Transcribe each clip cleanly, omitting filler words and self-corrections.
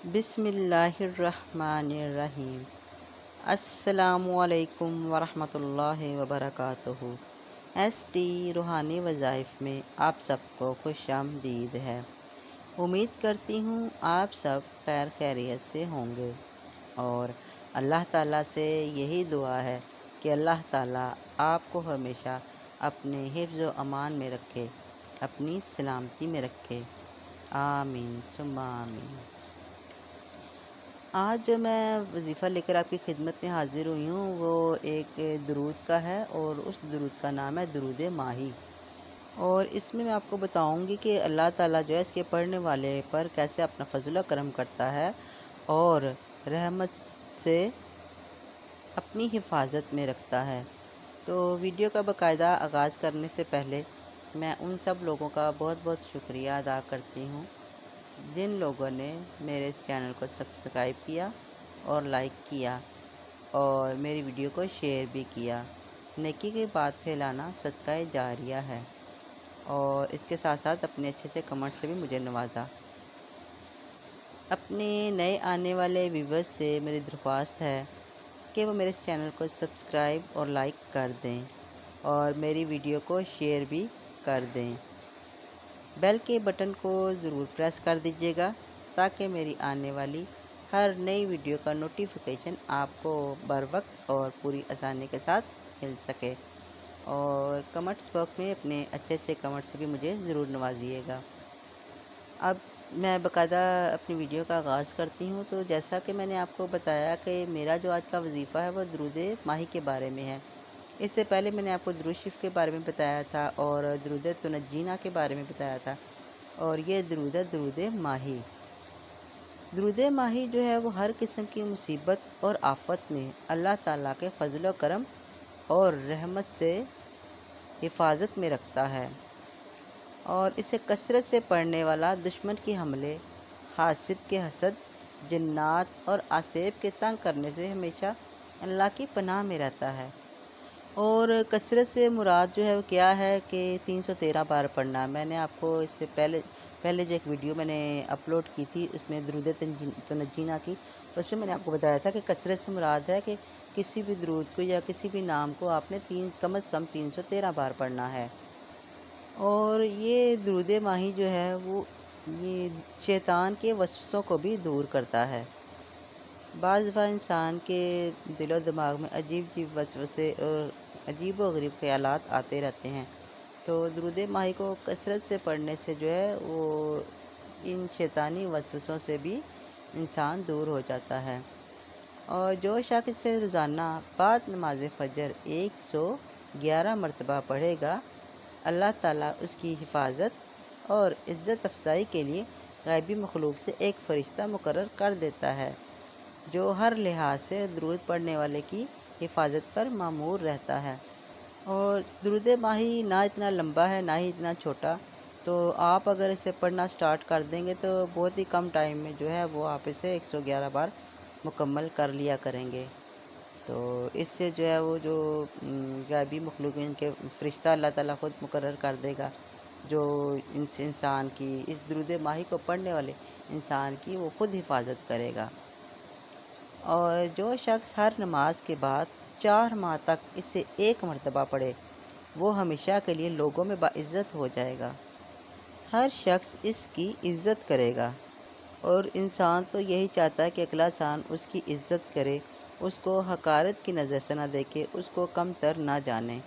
بسم اللہ الرحمن الرحیم۔ السلام علیکم ورحمۃ اللہ وبرکاتہ۔ ایس ٹی روحانی وظائف میں آپ سب کو خوش آمدید ہے۔ امید کرتی ہوں آپ سب خیر خیریت سے ہوں گے، اور اللہ تعالیٰ سے یہی دعا ہے کہ اللہ تعالیٰ آپ کو ہمیشہ اپنے حفظ و امان میں رکھے، اپنی سلامتی میں رکھے، آمین ثم آمین۔ آج جو میں وظیفہ لے کر آپ کی خدمت میں حاضر ہوئی ہوں وہ ایک درود کا ہے، اور اس درود کا نام ہے درود ماہی۔ اور اس میں آپ کو بتاؤں گی کہ اللہ تعالیٰ جو ہے اس کے پڑھنے والے پر کیسے اپنا فضل و کرم کرتا ہے اور رحمت سے اپنی حفاظت میں رکھتا ہے۔ تو ویڈیو کا باقاعدہ آغاز کرنے سے پہلے میں ان سب لوگوں کا بہت بہت شکریہ ادا کرتی ہوں جن لوگوں نے میرے اس چینل کو سبسکرائب کیا اور لائک کیا اور میری ویڈیو کو شیئر بھی کیا۔ نیکی کی بات پھیلانا صدقہ جاریہ ہے، اور اس کے ساتھ ساتھ اپنے اچھے اچھے کمنٹ سے بھی مجھے نوازا۔ اپنے نئے آنے والے ویورز سے میری درخواست ہے کہ وہ میرے اس چینل کو سبسکرائب اور لائک کر دیں، اور میری ویڈیو کو شیئر بھی کر دیں۔ بیل کے بٹن کو ضرور پریس کر دیجیے گا تاکہ میری آنے والی ہر نئی ویڈیو کا نوٹیفیکیشن آپ کو بر وقت اور پوری آسانی کے ساتھ مل سکے، اور کمنٹس باکس میں اپنے اچھے اچھے کمنٹ سے بھی مجھے ضرور نوازیے گا۔ اب میں باقاعدہ اپنی ویڈیو کا آغاز کرتی ہوں۔ تو جیسا کہ میں نے آپ کو بتایا کہ میرا جو آج کا وظیفہ ہے وہ درود ماہی کے بارے میں ہے۔ اس سے پہلے میں نے آپ کو درود شریف کے بارے میں بتایا تھا اور درود تنجینا کے بارے میں بتایا تھا، اور یہ درود ہے درود ماہی۔ درود ماہی جو ہے وہ ہر قسم کی مصیبت اور آفت میں اللہ تعالیٰ کے فضل و کرم اور رحمت سے حفاظت میں رکھتا ہے، اور اسے کثرت سے پڑھنے والا دشمن کے حملے، حاسد کے حسد، جنات اور آسیب کے تنگ کرنے سے ہمیشہ اللہ کی پناہ میں رہتا ہے۔ اور کثرت سے مراد جو ہے وہ کیا ہے کہ 313 بار پڑھنا۔ میں نے آپ کو اس سے پہلے جو ایک ویڈیو میں نے اپلوڈ کی تھی اس میں درود تنجینا کی، اس میں نے آپ کو بتایا تھا کہ کثرت سے مراد ہے کہ کسی بھی درود کو یا کسی بھی نام کو آپ نے کم از کم 313 بار پڑھنا ہے۔ اور یہ درود ماہی جو ہے وہ یہ شیطان کے وسوسوں کو بھی دور کرتا ہے۔ بعض دفعہ انسان کے دل و دماغ میں عجیب عجیب وسوسے اور عجیب و غریب خیالات آتے رہتے ہیں، تو درود ماہی کو کثرت سے پڑھنے سے جو ہے وہ ان شیطانی وسوسوں سے بھی انسان دور ہو جاتا ہے۔ اور جو شخص سے روزانہ بعد نماز فجر 111 مرتبہ پڑھے گا، اللہ تعالیٰ اس کی حفاظت اور عزت افزائی کے لیے غیبی مخلوق سے ایک فرشتہ مقرر کر دیتا ہے جو ہر لحاظ سے درود پڑھنے والے کی حفاظت پر مامور رہتا ہے۔ اور درود ماہی نہ اتنا لمبا ہے نہ ہی اتنا چھوٹا، تو آپ اگر اسے پڑھنا سٹارٹ کر دیں گے تو بہت ہی کم ٹائم میں جو ہے وہ آپ اسے 111 بار مکمل کر لیا کریں گے۔ تو اس سے جو ہے وہ جو غیبی مخلوق ان کے فرشتہ اللہ تعالیٰ خود مقرر کر دے گا جو انسان کی اس درود ماہی کو پڑھنے والے انسان کی وہ خود حفاظت کرے گا۔ اور جو شخص ہر نماز کے بعد 4 ماہ تک اسے 1 مرتبہ پڑھے وہ ہمیشہ کے لیے لوگوں میں باعزت ہو جائے گا۔ ہر شخص اس کی عزت کرے گا، اور انسان تو یہی چاہتا ہے کہ اگلا انسان اس کی عزت کرے، اس کو حقارت کی نظر سے نہ دیکھے، اس کو کم تر نہ جانے۔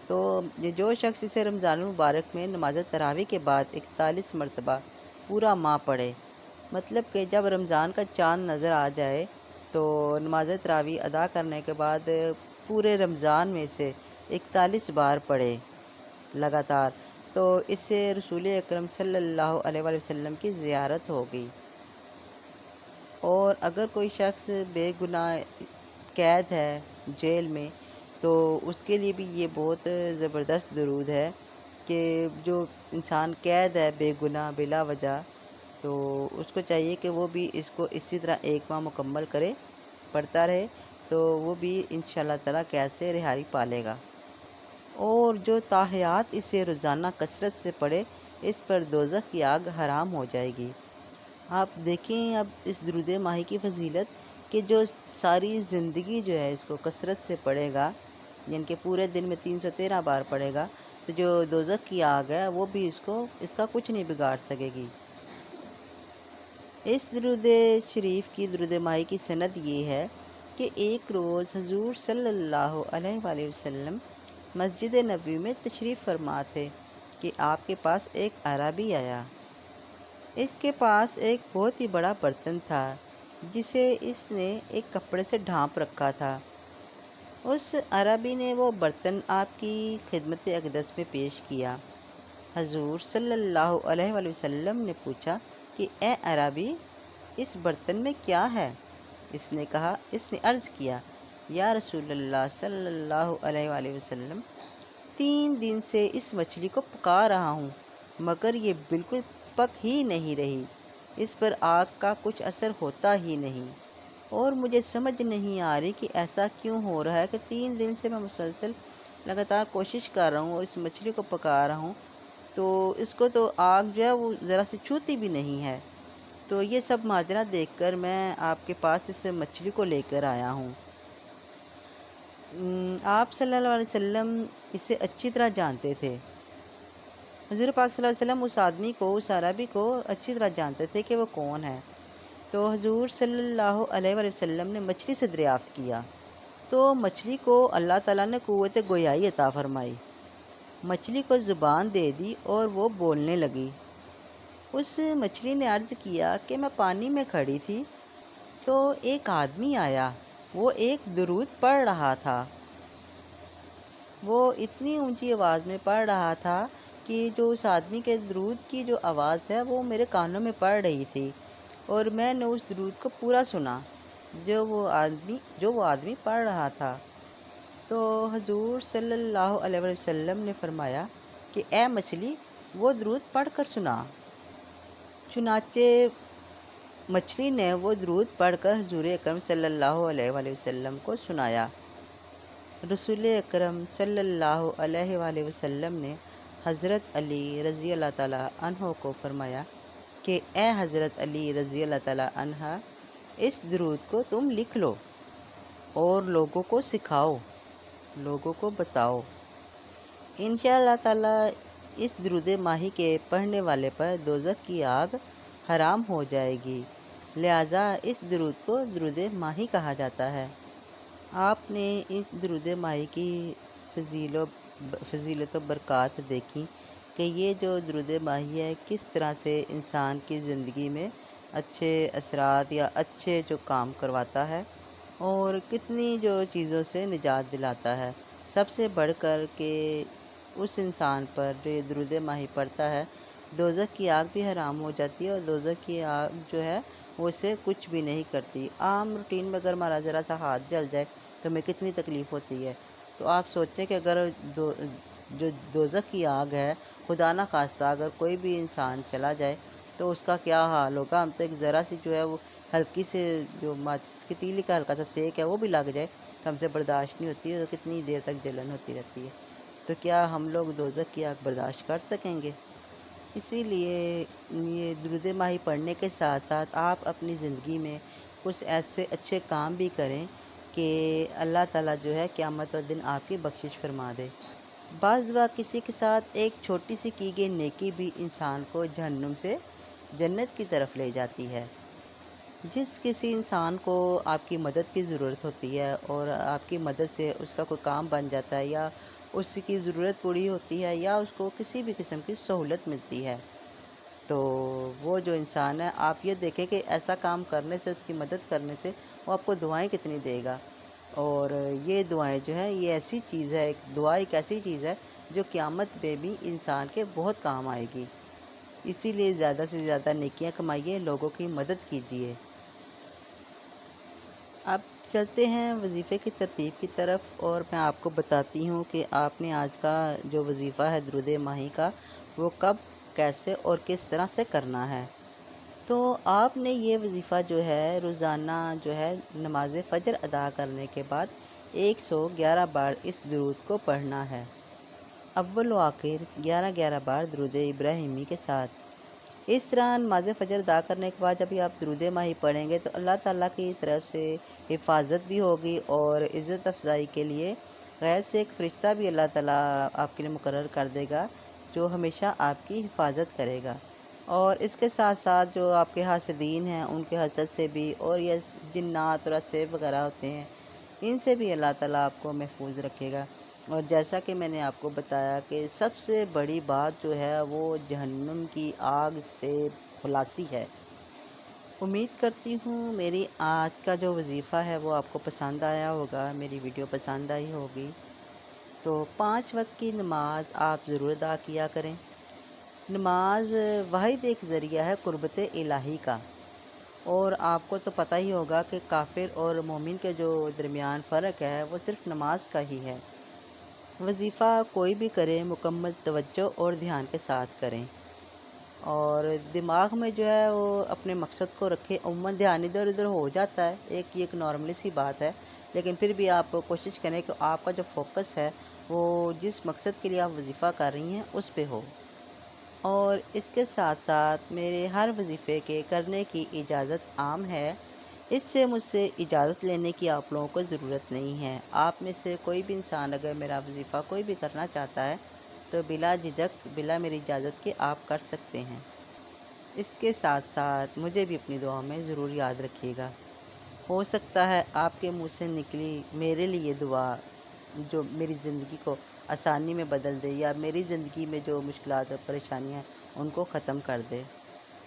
تو جو شخص اسے رمضان المبارک میں نماز تراویح کے بعد 41 مرتبہ پورا ماہ پڑھے، مطلب کہ جب رمضان کا چاند نظر آ جائے تو نماز تراویح ادا کرنے کے بعد پورے رمضان میں سے 41 بار پڑھے لگاتار، تو اس سے رسول اکرم صلی اللہ علیہ وآلہ وسلم کی زیارت ہوگی۔ اور اگر کوئی شخص بے گناہ قید ہے جیل میں تو اس کے لیے بھی یہ بہت زبردست درود ہے کہ جو انسان قید ہے بے گناہ بلا وجہ، تو اس کو چاہیے کہ وہ بھی اس کو اسی طرح 1 ماہ مکمل کرے، پڑھتا رہے، تو وہ بھی انشاءاللہ تعالیٰ قید سے رہائی پا لے گا۔ اور جو تاحیات اسے روزانہ کثرت سے پڑھے اس پر دوزخ کی آگ حرام ہو جائے گی۔ آپ دیکھیں اب اس درود ماہی کی فضیلت کہ جو ساری زندگی جو ہے اس کو کثرت سے پڑھے گا، یعنی کہ پورے دن میں 313 بار پڑھے گا، تو جو دوزخ کی آگ ہے وہ بھی اس کا کچھ نہیں بگاڑ سکے گی۔ اس درود شریف کی درود ماہی کی سند یہ ہے کہ ایک روز حضور صلی اللہ علیہ وآلہ وسلم مسجد نبوی میں تشریف فرما تھے کہ آپ کے پاس ایک اعرابی آیا۔ اس کے پاس ایک بہت ہی بڑا برتن تھا جسے اس نے ایک کپڑے سے ڈھانپ رکھا تھا۔ اس عربی نے وہ برتن آپ کی خدمت اقدس میں پیش کیا۔ حضور صلی اللہ علیہ وآلہ وسلم نے پوچھا کہ اے عربی، اس برتن میں کیا ہے؟ اس نے عرض کیا، یا رسول اللہ صلی اللہ علیہ وآلہ وسلم، 3 دن سے اس مچھلی کو پکا رہا ہوں مگر یہ بالکل پک ہی نہیں رہی، اس پر آگ کا کچھ اثر ہوتا ہی نہیں، اور مجھے سمجھ نہیں آ رہی کہ ایسا کیوں ہو رہا ہے کہ 3 دن سے میں مسلسل لگاتار کوشش کر رہا ہوں اور اس مچھلی کو پکا رہا ہوں، تو اس کو تو آگ جو ہے وہ ذرا سی چھوتی بھی نہیں ہے۔ تو یہ سب ماجرا دیکھ کر میں آپ کے پاس اس مچھلی کو لے کر آیا ہوں۔ آپ صلی اللہ علیہ وسلم اسے اچھی طرح جانتے تھے۔ حضور پاک صلی اللہ علیہ وسلم اس آدمی کو، اس عربی کو اچھی طرح جانتے تھے کہ وہ کون ہے۔ تو حضور صلی اللہ علیہ وآلہ وسلم نے مچھلی سے دریافت کیا تو مچھلی کو اللہ تعالیٰ نے قوت گویائی عطا فرمائی، مچھلی کو زبان دے دی اور وہ بولنے لگی۔ اس مچھلی نے عرض کیا کہ میں پانی میں کھڑی تھی تو ایک آدمی آیا، وہ ایک درود پڑھ رہا تھا۔ وہ اتنی اونچی آواز میں پڑھ رہا تھا کہ جو اس آدمی کے درود کی جو آواز ہے وہ میرے کانوں میں پڑ رہی تھی، اور میں نے اس درود کو پورا سنا جو وہ آدمی پڑھ رہا تھا۔ تو حضور صلی اللہ علیہ وسلم نے فرمایا کہ اے مچھلی، وہ درود پڑھ کر سنا۔ چنانچہ مچھلی نے وہ درود پڑھ کر حضور اکرم صلی اللہ علیہ وآلہ وسلم کو سنایا۔ رسول اکرم صلی اللہ علیہ وآلہ وسلم نے حضرت علی رضی اللہ تعالیٰ عنہ کو فرمایا کہ اے حضرت علی رضی اللہ تعالیٰ عنہ، اس درود کو تم لکھ لو اور لوگوں کو سکھاؤ، لوگوں کو بتاؤ۔ انشاءاللہ تعالیٰ اس درود ماہی کے پڑھنے والے پر دوزخ کی آگ حرام ہو جائے گی، لہٰذا اس درود کو درود ماہی کہا جاتا ہے۔ آپ نے اس درود ماہی کی فضیلت و برکات دیکھی کہ یہ جو درود ماہی ہے کس طرح سے انسان کی زندگی میں اچھے اثرات یا اچھے جو کام کرواتا ہے اور کتنی جو چیزوں سے نجات دلاتا ہے۔ سب سے بڑھ کر کہ اس انسان پر جو یہ درود ماہی پڑتا ہے، دوزخ کی آگ بھی حرام ہو جاتی ہے، اور دوزخ کی آگ جو ہے وہ اسے کچھ بھی نہیں کرتی۔ عام روٹین میں اگر ہمارا ذرا سا ہاتھ جل جائے تو ہمیں کتنی تکلیف ہوتی ہے، تو آپ سوچیں کہ اگر جو دوزخ کی آگ ہے، خدا نہ خواستہ اگر کوئی بھی انسان چلا جائے تو اس کا کیا حال ہوگا۔ ہم تو ایک ذرا سی جو ہے وہ ہلکی سے جو ماچس کی تیلی کا ہلکا سا سیک ہے وہ بھی لگ جائے تو ہم سے برداشت نہیں ہوتی ہے، تو کتنی دیر تک جلن ہوتی رہتی ہے۔ تو کیا ہم لوگ دوزخ کی آگ برداشت کر سکیں گے؟ اسی لیے یہ درود ماہی پڑھنے کے ساتھ ساتھ آپ اپنی زندگی میں کچھ ایسے اچھے کام بھی کریں کہ اللہ تعالیٰ جو ہے قیامت والے دن آپ کی بخشش فرما دے۔ بعض دفعہ کسی کے ساتھ ایک چھوٹی سی کی گئی نیکی بھی انسان کو جہنم سے جنت کی طرف لے جاتی ہے۔ جس کسی انسان کو آپ کی مدد کی ضرورت ہوتی ہے اور آپ کی مدد سے اس کا کوئی کام بن جاتا ہے، یا اس کی ضرورت پوری ہوتی ہے، یا اس کو کسی بھی قسم کی سہولت ملتی ہے، تو وہ جو انسان ہے، آپ یہ دیکھیں کہ ایسا کام کرنے سے، اس کی مدد کرنے سے وہ آپ کو دعائیں کتنی دے گا۔ اور یہ دعائیں جو ہیں یہ ایسی چیز ہے، دعا ایک ایسی چیز ہے جو قیامت میں بھی انسان کے بہت کام آئے گی۔ اسی لیے زیادہ سے زیادہ نیکیاں کمائیے، لوگوں کی مدد کیجیے۔ اب چلتے ہیں وظیفے کی ترتیب کی طرف، اور میں آپ کو بتاتی ہوں کہ آپ نے آج کا جو وظیفہ ہے درود ماہی کا وہ کب، کیسے اور کس طرح سے کرنا ہے۔ تو آپ نے یہ وظیفہ جو ہے روزانہ جو ہے نماز فجر ادا کرنے کے بعد 111 بار اس درود کو پڑھنا ہے، اول و آخر 11 11 بار درود ابراہیمی کے ساتھ۔ اس طرح نماز فجر ادا کرنے کے بعد جب آپ درود ماہی پڑھیں گے تو اللہ تعالیٰ کی طرف سے حفاظت بھی ہوگی، اور عزت افزائی کے لیے غیب سے ایک فرشتہ بھی اللہ تعالیٰ آپ کے لیے مقرر کر دے گا، جو ہمیشہ آپ کی حفاظت کرے گا۔ اور اس کے ساتھ ساتھ جو آپ کے حاسدین ہیں ان کے حسد سے بھی، اور یہ جنات اور اسیب وغیرہ ہوتے ہیں، ان سے بھی اللہ تعالیٰ آپ کو محفوظ رکھے گا۔ اور جیسا کہ میں نے آپ کو بتایا کہ سب سے بڑی بات جو ہے وہ جہنم کی آگ سے خلاصی ہے۔ امید کرتی ہوں میری آج کا جو وظیفہ ہے وہ آپ کو پسند آیا ہوگا، میری ویڈیو پسند آئی ہوگی۔ تو 5 وقت کی نماز آپ ضرور ادا کیا کریں۔ نماز واحد ایک ذریعہ ہے قربت الہی کا، اور آپ کو تو پتہ ہی ہوگا کہ کافر اور مومن کے جو درمیان فرق ہے وہ صرف نماز کا ہی ہے۔ وظیفہ کوئی بھی کرے مکمل توجہ اور دھیان کے ساتھ کریں، اور دماغ میں جو ہے وہ اپنے مقصد کو رکھے۔ عموماً دھیان ادھر ادھر ہو جاتا ہے، یہ ایک نارملی سی بات ہے، لیکن پھر بھی آپ کوشش کریں کہ آپ کا جو فوکس ہے وہ جس مقصد کے لیے آپ وظیفہ کر رہی ہیں اس پہ ہو۔ اور اس کے ساتھ ساتھ میرے ہر وظیفے کے کرنے کی اجازت عام ہے، اس سے مجھ سے اجازت لینے کی آپ لوگوں کو ضرورت نہیں ہے۔ آپ میں سے کوئی بھی انسان اگر میرا وظیفہ کوئی بھی کرنا چاہتا ہے تو بلا جھجک، بلا میری اجازت کے آپ کر سکتے ہیں۔ اس کے ساتھ ساتھ مجھے بھی اپنی دعاؤں میں ضرور یاد رکھیے گا۔ ہو سکتا ہے آپ کے منہ سے نکلی میرے لیے دعا جو میری زندگی کو آسانی میں بدل دے، یا میری زندگی میں جو مشکلات اور پریشانیاں ہیں ان کو ختم کر دے،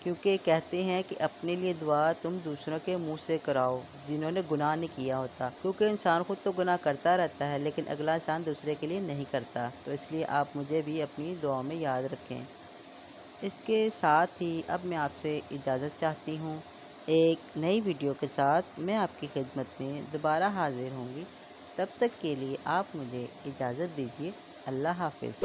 کیونکہ کہتے ہیں کہ اپنے لیے دعا تم دوسروں کے منہ سے کراؤ جنہوں نے گناہ نہیں کیا ہوتا، کیونکہ انسان خود تو گناہ کرتا رہتا ہے لیکن اگلا انسان دوسرے کے لیے نہیں کرتا۔ تو اس لیے آپ مجھے بھی اپنی دعاؤں میں یاد رکھیں۔ اس کے ساتھ ہی اب میں آپ سے اجازت چاہتی ہوں۔ ایک نئی ویڈیو کے ساتھ میں آپ کی خدمت میں دوبارہ حاضر ہوں گی، تب تک کے لیے آپ مجھے اجازت دیجیے۔ اللہ حافظ۔